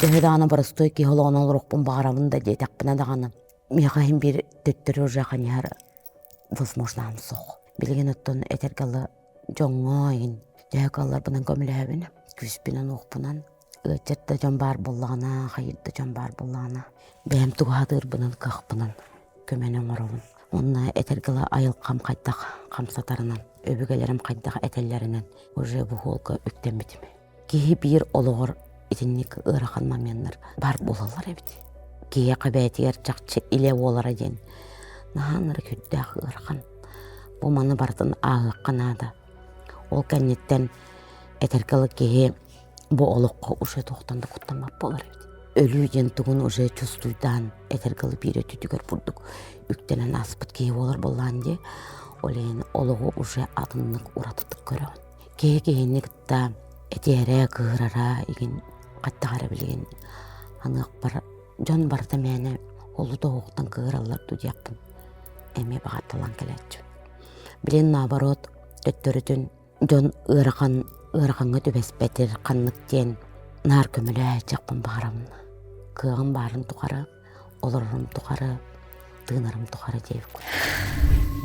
Даны простой ки холон олорукпун багарамында детакпына даганы. Мехайым бир төттөрү уже ханяр возможно амсох. Билген оттон этергалы жоңойын. Жакалар бунан көмлөбүн. Күспинен окпунан. Өтетте жон бар буллана, хайырды жон бар буллана. Бем тугадыр бунан кахпынан. Көменен оровун. Онна этергалы айылкам кайдак камсатарынан. Өбүгелерим кайдак этеллеринен. Уже бу холка үктен битими. Кихи бир ологор итинник ырахан моменттер бар болалар эбит. Кие кабетигер чакчы иле болара ден. Наханыр күддах ырахан. Бу маны бартын агыкканада. Ол кеннеттен этергалы кихи бу олокко уже токтонду куттанмап болар эбит. Өлүү ден тугун уже чувствуйдан этергалы бире түтүгөр бурдук. Үктенен аспыт кихи болар боллан де. Олен олого уже атыннык уратыттык көрөм. Кихи та этере кыгырара иген каттагара билген анык бар жон барда мени олу тоогуктан кыгыралар дудяппын эми багатталан келечү билен наоборот төттөрүтүн жон ыраканга төбеспетир каннык тен нар көмөлө жакпын барамын кыгын барын тухары олорум тухары тыынарым тухары дейбик